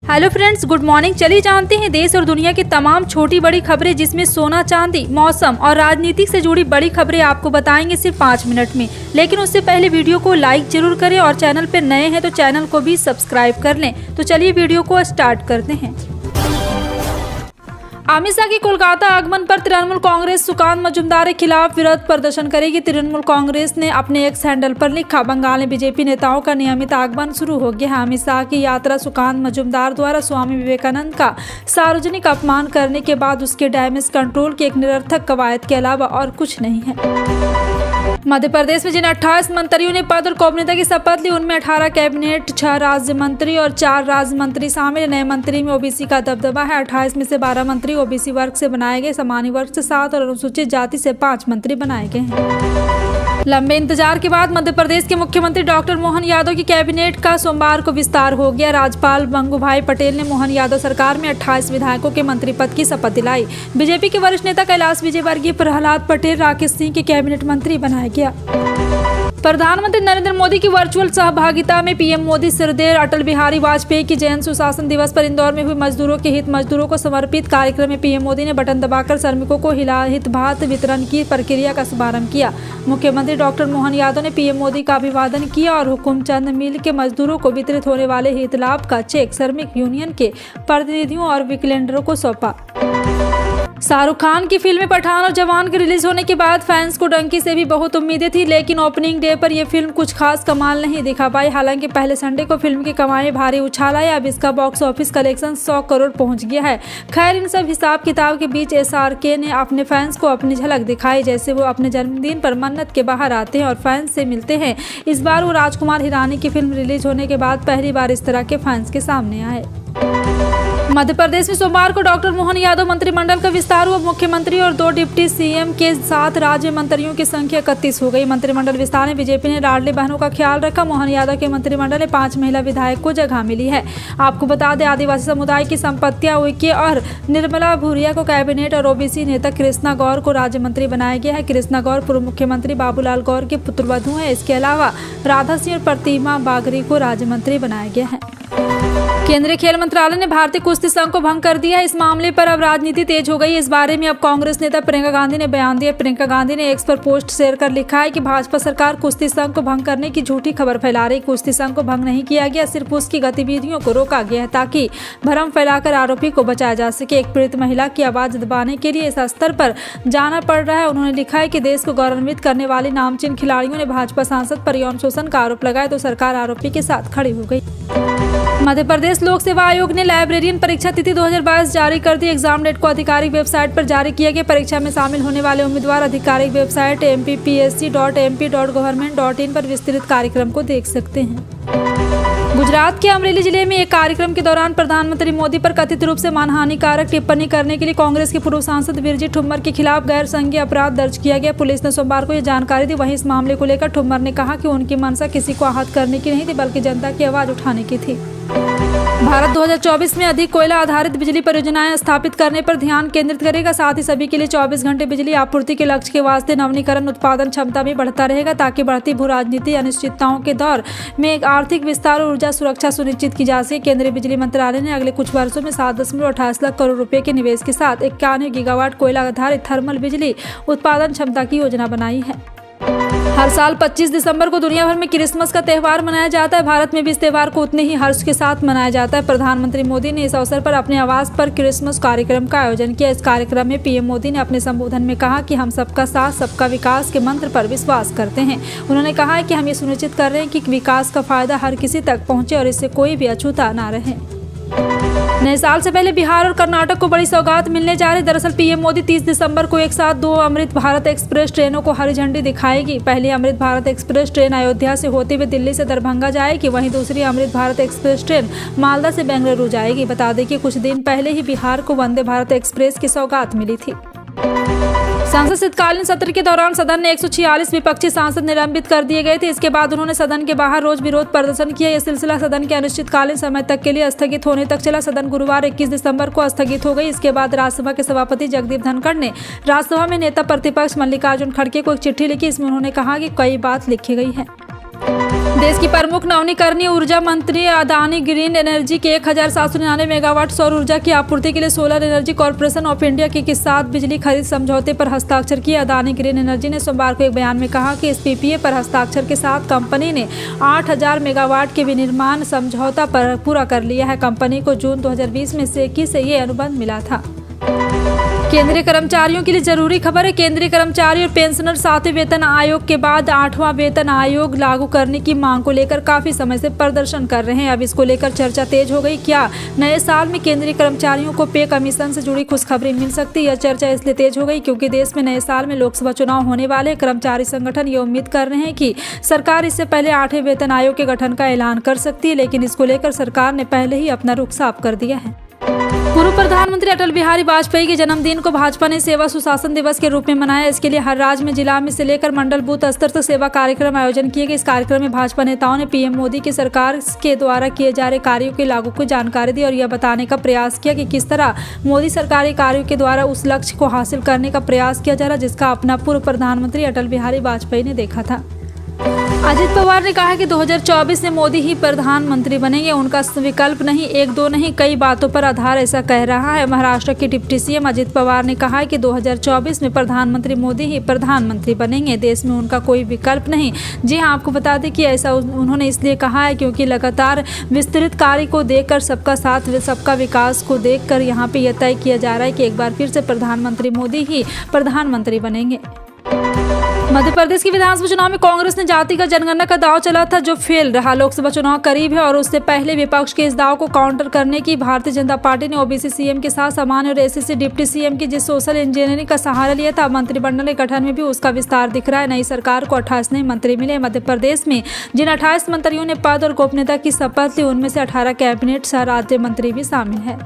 Hello friends, good morning. चलिए जानते हैं देश और दुनिया की तमाम छोटी बड़ी खबरें, जिसमें सोना चांदी, मौसम और राजनीति से जुड़ी बड़ी खबरें आपको बताएंगे सिर्फ 5 मिनट में। लेकिन उससे पहले वीडियो को लाइक जरूर करें और चैनल पर नए हैं तो चैनल को भी सब्सक्राइब कर लें। तो चलिए वीडियो को स्टार्ट करते हैं। अमित शाह के कोलकाता आगमन पर तृणमूल कांग्रेस सुकांत मजूमदार के खिलाफ विरोध प्रदर्शन करेगी। तृणमूल कांग्रेस ने अपने एक्स हैंडल पर लिखा, बंगाल में बीजेपी नेताओं का नियमित आगमन शुरू हो गया है। अमित शाह की यात्रा सुकांत मजूमदार द्वारा स्वामी विवेकानंद का सार्वजनिक अपमान करने के बाद उसके डैमेज कंट्रोल की एक निरर्थक कवायद के अलावा और कुछ नहीं है। मध्य प्रदेश में जिन 28 मंत्रियों ने पद और गोपनीयता की शपथ ली, उनमें 18 कैबिनेट, 6 राज्य मंत्री और 4 राज्य मंत्री शामिल। नए मंत्री में ओबीसी का दबदबा है। 28 में से 12 मंत्री ओबीसी वर्ग से बनाए गए, सामान्य वर्ग से 7 और अनुसूचित जाति से 5 मंत्री बनाए गए हैं। लंबे इंतजार के बाद मध्य प्रदेश के मुख्यमंत्री डॉक्टर मोहन यादव की कैबिनेट का सोमवार को विस्तार हो गया। राज्यपाल गंगूभाई पटेल ने मोहन यादव सरकार में 28 विधायकों के मंत्री पद की शपथ दिलाई। बीजेपी के वरिष्ठ नेता कैलाश विजयवर्गीय, प्रहलाद पटेल, राकेश सिंह के कैबिनेट मंत्री बनाया गया। प्रधानमंत्री नरेंद्र मोदी की वर्चुअल सहभागिता में पीएम मोदी सिरदेर अटल बिहारी वाजपेयी की जयंती सुशासन दिवस पर इंदौर में हुई मजदूरों के हित मजदूरों को समर्पित कार्यक्रम में पीएम मोदी ने बटन दबाकर श्रमिकों को हितभात वितरण की प्रक्रिया का शुभारंभ किया। मुख्यमंत्री डॉक्टर मोहन यादव ने पीएम मोदी का अभिवादन किया और हुकुमचंद मिल के मजदूरों को वितरित होने वाले हित लाभ का चेक श्रमिक यूनियन के प्रतिनिधियों और विकलेंडरों को सौंपा। शाहरुख खान की फिल्म पठान और जवान के रिलीज होने के बाद फैंस को डंकी से भी बहुत उम्मीदें थी, लेकिन ओपनिंग डे पर यह फिल्म कुछ खास कमाल नहीं दिखा पाई। हालांकि पहले संडे को फिल्म की कमाई भारी उछाल आया। अब इसका बॉक्स ऑफिस कलेक्शन 100 करोड़ पहुंच गया है। खैर, इन सब हिसाब किताब के बीच एसआरके ने अपने फैंस को अपनी झलक दिखाई, जैसे वो अपने जन्मदिन पर मन्नत के बाहर आते हैं और फैंस से मिलते हैं। इस बार वो राजकुमार हिरानी की फिल्म रिलीज होने के बाद पहली बार इस तरह के फैंस के सामने आए। मध्य प्रदेश में सोमवार को डॉक्टर मोहन यादव मंत्रिमंडल का विस्तार हुआ। मुख्यमंत्री और 2 डिप्टी सीएम के साथ राज्य मंत्रियों की संख्या 31 हो गई। मंत्रिमंडल विस्तार में बीजेपी ने लाडली बहनों का ख्याल रखा। मोहन यादव के मंत्रिमंडल में 5 महिला विधायक को जगह मिली है। आपको बता दें, आदिवासी समुदाय की संपत्तियां उइके और निर्मला भूरिया को कैबिनेट और ओबीसी नेता कृष्णा गौर को राज्य मंत्री बनाया गया है। कृष्णा गौर पूर्व मुख्यमंत्री बाबूलाल गौर के पुत्रवधू है। इसके अलावा राधा सिंह और प्रतिमा बागरी को राज्य मंत्री बनाया गया है। केंद्रीय खेल मंत्रालय ने भारतीय कुश्ती संघ को भंग कर दिया है। इस मामले पर अब राजनीति तेज हो गई। इस बारे में अब कांग्रेस नेता प्रियंका गांधी ने बयान दिया। प्रियंका गांधी ने एक्स पर पोस्ट शेयर कर लिखा है कि भाजपा सरकार कुश्ती संघ को भंग करने की झूठी खबर फैला रही। कुश्ती संघ को भंग नहीं किया गया, सिर्फ उसकी गतिविधियों को रोका गया है ताकि भ्रम फैलाकर आरोपी को बचाया जा सके। एक पीड़ित महिला की आवाज दबाने के लिए इस स्तर पर जाना पड़ रहा है। उन्होंने लिखा है कि देश को गौरवान्वित करने वाले नामचीन खिलाड़ियों ने भाजपा सांसद पर यौन शोषण का आरोप लगाया तो सरकार आरोपी के साथ खड़ी हो गई। मध्य प्रदेश लोक सेवा आयोग ने लाइब्रेरियन परीक्षा तिथि 2022 जारी कर दी। एग्जाम डेट को आधिकारिक वेबसाइट पर जारी किया गया। परीक्षा में शामिल होने वाले उम्मीदवार आधिकारिक वेबसाइट mppsc.mp.gov.in पर विस्तृत कार्यक्रम को देख सकते हैं। गुजरात के अमरेली जिले में एक कार्यक्रम के दौरान प्रधानमंत्री मोदी पर कथित रूप से मानहानिकारक टिप्पणी करने के लिए कांग्रेस के पूर्व सांसद बिरजीत ठुम्मर के खिलाफ गैर संज्ञेय अपराध दर्ज किया गया। पुलिस ने सोमवार को यह जानकारी दी। वहीं इस मामले को लेकर ठुम्मर ने कहा कि उनकी मंशा किसी को आहत करने की नहीं थी, बल्कि जनता की आवाज उठाने की थी। भारत 2024 में अधिक कोयला आधारित बिजली परियोजनाएं स्थापित करने पर ध्यान केंद्रित करेगा। साथ ही सभी के लिए 24 घंटे बिजली आपूर्ति के लक्ष्य के वास्ते नवीनीकरण उत्पादन क्षमता भी बढ़ता रहेगा, ताकि बढ़ती भू राजनीति अनिश्चितताओं के दौर में एक आर्थिक विस्तार और ऊर्जा सुरक्षा सुनिश्चित की जा सके। केंद्रीय बिजली मंत्रालय ने अगले कुछ वर्षों में 7.28 लाख करोड़ रुपए के निवेश के साथ 91 गीगावाट कोयला आधारित थर्मल बिजली उत्पादन क्षमता की योजना बनाई है। हर साल 25 दिसंबर को दुनिया भर में क्रिसमस का त्यौहार मनाया जाता है। भारत में भी इस त्यौहार को उतने ही हर्ष के साथ मनाया जाता है। प्रधानमंत्री मोदी ने इस अवसर पर अपने आवास पर क्रिसमस कार्यक्रम का आयोजन किया। इस कार्यक्रम में पीएम मोदी ने अपने संबोधन में कहा कि हम सबका साथ सबका विकास के मंत्र पर विश्वास करते हैं। उन्होंने कहा है कि हम ये सुनिश्चित कर रहे हैं कि विकास का फायदा हर किसी तक पहुंचे और इससे कोई भी अछूता ना रहे। नए साल से पहले बिहार और कर्नाटक को बड़ी सौगात मिलने जा रही। दरअसल पीएम मोदी 30 दिसंबर को एक साथ 2 अमृत भारत एक्सप्रेस ट्रेनों को हरी झंडी दिखाएगी। पहली अमृत भारत एक्सप्रेस ट्रेन अयोध्या से होते हुए दिल्ली से दरभंगा जाएगी। वहीं दूसरी अमृत भारत एक्सप्रेस ट्रेन मालदा से बेंगलुरु जाएगी। बता दें कि कुछ दिन पहले ही बिहार को वंदे भारत एक्सप्रेस की सौगात मिली थी। संसद शीतकालीन सत्र के दौरान सदन ने 146 विपक्षी सांसद निलंबित कर दिए गए थे। इसके बाद उन्होंने सदन के बाहर रोज विरोध प्रदर्शन किया। यह सिलसिला सदन के अनिश्चितकालीन समय तक के लिए स्थगित होने तक चला। सदन गुरुवार 21 दिसंबर को स्थगित हो गई। इसके बाद राज्यसभा के सभापति जगदीप धनखड़ ने राज्यसभा में नेता प्रतिपक्ष मल्लिकार्जुन खड़गे को एक चिट्ठी लिखी। इसमें उन्होंने कहा कि कई बात लिखी गई है। देश की प्रमुख नवीकरणीय ऊर्जा मंत्री अदानी ग्रीन एनर्जी के 1799 मेगावाट सौर ऊर्जा की आपूर्ति के लिए solar energy corporation of India के साथ बिजली खरीद समझौते पर हस्ताक्षर किए। अदानी ग्रीन एनर्जी ने सोमवार को एक बयान में कहा कि इस पीपीए पर हस्ताक्षर के साथ कंपनी ने 8000 मेगावाट के विनिर्माण समझौता पर पूरा कर लिया है। कंपनी को जून 2020 में सेकी से ये अनुबंध मिला था। केंद्रीय कर्मचारियों के लिए जरूरी खबर है। केंद्रीय कर्मचारी और पेंशनर 7वें वेतन आयोग के बाद 8वां वेतन आयोग लागू करने की मांग को लेकर काफी समय से प्रदर्शन कर रहे हैं। अब इसको लेकर चर्चा तेज हो गई। क्या नए साल में केंद्रीय कर्मचारियों को पे कमीशन से जुड़ी खुशखबरी मिल सकती है? यह चर्चा इसलिए तेज हो गई क्योंकि देश में नए साल में लोकसभा चुनाव होने वाले। कर्मचारी संगठन ये उम्मीद कर रहे हैं कि सरकार इससे पहले 8वें वेतन आयोग के गठन का ऐलान कर सकती है, लेकिन इसको लेकर सरकार ने पहले ही अपना रुख साफ कर दिया है। पूर्व प्रधानमंत्री अटल बिहारी वाजपेयी के जन्मदिन को भाजपा ने सेवा सुशासन दिवस के रूप में मनाया। इसके लिए हर राज्य में, जिला में से लेकर मंडल बूथ स्तर तक सेवा कार्यक्रम आयोजन किए गए। इस कार्यक्रम में भाजपा नेताओं ने पीएम मोदी की सरकार के द्वारा किए जा रहे कार्यों के लागू को जानकारी दी और यह बताने का प्रयास किया कि किस तरह मोदी सरकारी कार्यों के द्वारा उस लक्ष्य को हासिल करने का प्रयास किया जा रहा जिसका अपना पूर्व प्रधानमंत्री अटल बिहारी वाजपेयी ने देखा था। अजित पवार ने कहा कि 2024 में मोदी ही प्रधानमंत्री बनेंगे, उनका विकल्प नहीं, एक दो नहीं, कई बातों पर आधार ऐसा कह रहा है। महाराष्ट्र के डिप्टी सीएम अजित पवार ने कहा कि 2024 में प्रधानमंत्री मोदी ही प्रधानमंत्री बनेंगे, देश में उनका कोई विकल्प नहीं। जी हाँ, आपको बता दें कि ऐसा उन्होंने इसलिए कहा है क्योंकि लगातार विस्तृत कार्य को देखकर, सबका साथ सबका विकास को देखकर यहाँ पे यह तय किया जा रहा है कि एक बार फिर से प्रधानमंत्री मोदी ही प्रधानमंत्री बनेंगे। मध्य प्रदेश की विधानसभा चुनाव में कांग्रेस ने जातिगत जनगणना का दाव चला था जो फेल रहा। लोकसभा चुनाव करीब है और उससे पहले विपक्ष के इस दाव को काउंटर करने की भारतीय जनता पार्टी ने ओबीसी सीएम के साथ सामान्य और एससी डिप्टी सीएम की जिस सोशल इंजीनियरिंग का सहारा लिया था, मंत्रिमंडल के गठन में भी उसका विस्तार दिख रहा है। नई सरकार को 28 नए मंत्री मिले। मध्य प्रदेश में जिन 28 मंत्रियों ने पद और गोपनीयता की शपथ ली उनमें से 18 कैबिनेट सह राज्य मंत्री भी शामिल है।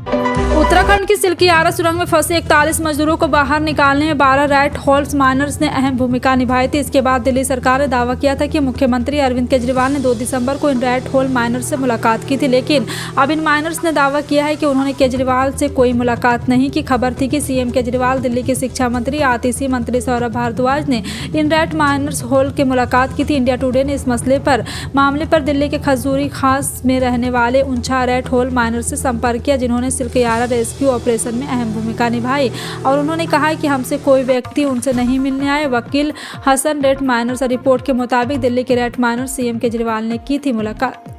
उत्तराखंड की सिलकियारा सुरंग में फंसे 41 मजदूरों को बाहर निकालने में 12 रैट होल्स माइनर्स ने अहम भूमिका निभाई थी। इसके बाद दिल्ली सरकार ने दावा किया था कि मुख्यमंत्री अरविंद केजरीवाल ने 2 दिसंबर को इन रैट होल माइनर्स से मुलाकात की थी, लेकिन अब इन माइनर्स ने दावा किया है कि उन्होंने केजरीवाल से कोई मुलाकात नहीं की। खबर थी कि सीएम केजरीवाल, दिल्ली के शिक्षा मंत्री, आतिशी मंत्री सौरभ भारद्वाज ने इन रैट माइनर्स होल की मुलाकात की थी। इंडिया टुडे ने इस मामले पर दिल्ली के खजूरी खास में रहने वाले 49 रैट होल माइनर्स से संपर्क किया जिन्होंने सिलकियारा रेस्क्यू ऑपरेशन में अहम भूमिका निभाई और उन्होंने कहा कि हमसे कोई व्यक्ति उनसे नहीं मिलने आए। वकील हसन रेट माइनर्स रिपोर्ट के मुताबिक दिल्ली के रेट माइनर्स सीएम केजरीवाल ने की थी मुलाकात।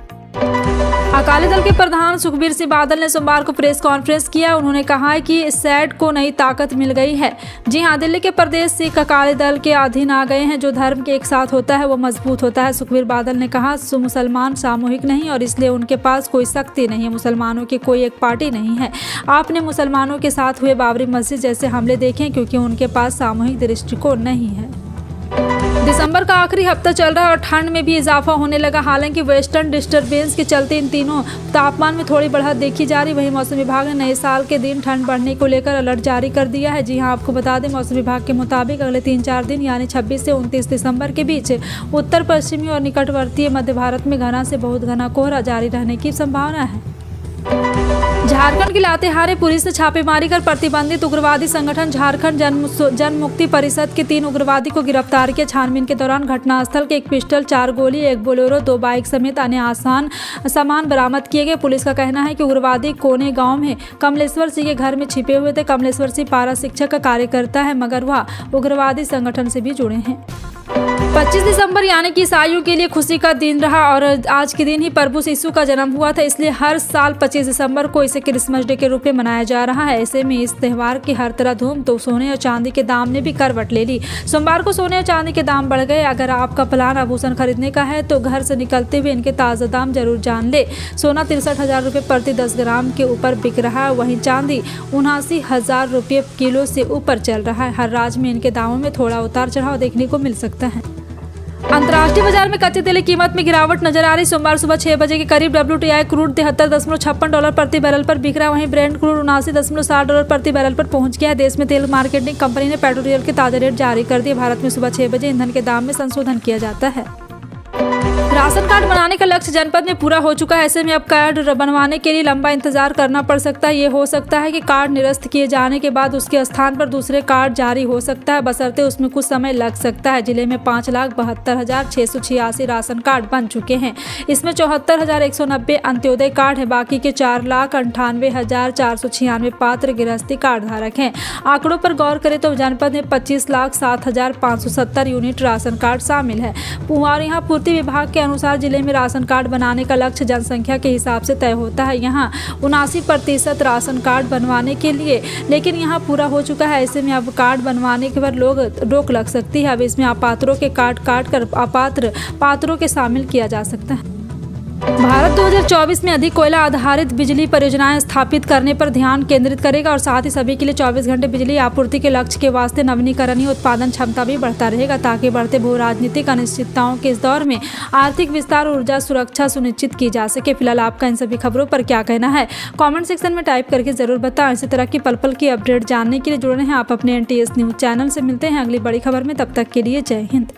अकाली दल के प्रधान सुखबीर सिंह बादल ने सोमवार को प्रेस कॉन्फ्रेंस किया। उन्होंने कहा कि सैड को नई ताकत मिल गई है। जी हां, दिल्ली के प्रदेश सिख अकाली दल के अधीन आ गए हैं। जो धर्म के एक साथ होता है वो मजबूत होता है। सुखबीर बादल ने कहा, मुसलमान सामूहिक नहीं और इसलिए उनके पास कोई शक्ति नहीं है। मुसलमानों की कोई एक पार्टी नहीं है। आपने मुसलमानों के साथ हुए बाबरी मस्जिद जैसे हमले देखे क्योंकि उनके पास सामूहिक दृष्टिकोण नहीं है। दिसंबर का आखिरी हफ्ता चल रहा है और ठंड में भी इजाफा होने लगा। हालांकि वेस्टर्न डिस्टर्बेंस के चलते इन तीनों तापमान में थोड़ी बढ़त देखी जा रही। वहीं मौसम विभाग ने नए साल के दिन ठंड बढ़ने को लेकर अलर्ट जारी कर दिया है। जी हां, आपको बता दें, मौसम विभाग के मुताबिक अगले 3-4 दिन यानी 26 से 29 दिसंबर के बीच उत्तर पश्चिमी और निकटवर्तीय मध्य भारत में घना से बहुत घना कोहरा जारी रहने की संभावना है। झारखंड के लातेहार पुलिस ने छापेमारी कर प्रतिबंधित उग्रवादी संगठन झारखंड जन मुक्ति परिषद के 3 उग्रवादी को गिरफ्तार किया। छानबीन के दौरान घटनास्थल के 1 पिस्टल, 4 गोली, 1 बोलेरो, 2 बाइक समेत अन्य आसान सामान बरामद किए गए। पुलिस का कहना है कि उग्रवादी कोने गांव में कमलेश्वर सिंह के घर में छिपे हुए थे। कमलेश्वर सिंह पारा शिक्षक का कार्यकर्ता है मगर वह उग्रवादी संगठन से भी जुड़े हैं। 25 दिसंबर यानी कि ईसाइयों के लिए खुशी का दिन रहा और आज के दिन ही प्रभु यीशु का जन्म हुआ था, इसलिए हर साल 25 दिसंबर को इसे क्रिसमस डे के रूप में मनाया जा रहा है। ऐसे में इस त्यौहार की हर तरह धूम, तो सोने और चांदी के दाम ने भी करवट ले ली। सोमवार को सोने और चांदी के दाम बढ़ गए। अगर आपका प्लान आभूषण खरीदने का है तो घर से निकलते हुए इनके ताज़ा दाम जरूर जान ले। सोना 63,000 रुपये प्रति 10 ग्राम के ऊपर बिक रहा है, वहीं चांदी 79,000 रुपये किलो से ऊपर चल रहा है। हर राज्य में इनके दामों में थोड़ा उतार चढ़ाव देखने को मिल सकता है। अंतर्राष्ट्रीय बाजार में कच्चे तेल की कीमत में गिरावट नजर आ रही। सोमवार सुबह 6 बजे के करीब WTI क्रूड $73.56 प्रति बैरल पर बिक रहा है। वहीं ब्रेंट क्रूड $79.60 प्रति बैरल पर पहुंच गया है। देश में तेल मार्केटिंग कंपनी ने पेट्रोल के ताजा रेट जारी कर दिए। भारत में सुबह 6 बजे ईंधन के दाम में संशोधन किया जाता है। राशन कार्ड बनाने का लक्ष्य जनपद में पूरा हो चुका है। ऐसे में अब कार्ड बनवाने के लिए लंबा इंतजार करना पड़ सकता है। ये हो सकता है कि कार्ड निरस्त किए जाने के बाद उसके स्थान पर दूसरे कार्ड जारी हो सकता है, बशर्ते उसमें कुछ समय लग सकता है। जिले में 5,72,686 राशन कार्ड बन चुके हैं। इसमें 74,190 अंत्योदय कार्ड है। बाकी के 4,98,496 पात्र गृहस्थी कार्ड धारक हैं। आंकड़ों पर गौर करें तो जनपद में 25,07,570 यूनिट राशन कार्ड शामिल है। और यहाँ पूर्ति विभाग के अनुसार जिले में राशन कार्ड बनाने का लक्ष्य जनसंख्या के हिसाब से तय होता है। यहाँ 79% राशन कार्ड बनवाने के लिए, लेकिन यहाँ पूरा हो चुका है। ऐसे में अब कार्ड बनवाने के बाद रोक लग सकती है। अब इसमें अपात्रों के कार्ड काट कर अपात्र पात्रों के शामिल किया जा सकता है। भारत 2024 में अधिक कोयला आधारित बिजली परियोजनाएं स्थापित करने पर ध्यान केंद्रित करेगा और साथ ही सभी के लिए 24 घंटे बिजली आपूर्ति के लक्ष्य के वास्ते नवीनीकरणीय उत्पादन क्षमता भी बढ़ता रहेगा, ताकि बढ़ते भू राजनीतिक अनिश्चितताओं के इस दौर में आर्थिक विस्तार और ऊर्जा सुरक्षा सुनिश्चित की जा सके। फिलहाल आपका इन सभी खबरों पर क्या कहना है, कॉमेंट सेक्शन में टाइप करके जरूर बताएं। इसी तरह की पल की अपडेट जानने के लिए जुड़े हैं आप अपने NTS न्यूज चैनल से। मिलते हैं अगली बड़ी खबर में, तब तक के लिए जय हिंद।